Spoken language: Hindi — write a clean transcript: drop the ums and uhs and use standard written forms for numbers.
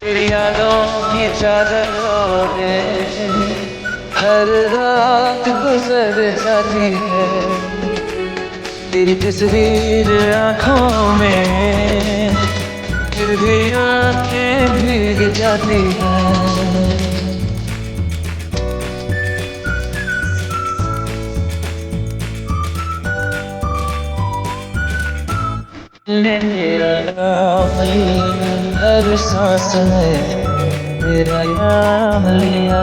तेरी यादों की चादरों में हर रात गुजर जाती है, तेरी तस्वीर आँखों में फिर भी आँखें भीग जाती हैं। मेरा नाम लिया हर सांस में, तेरा नाम लिया।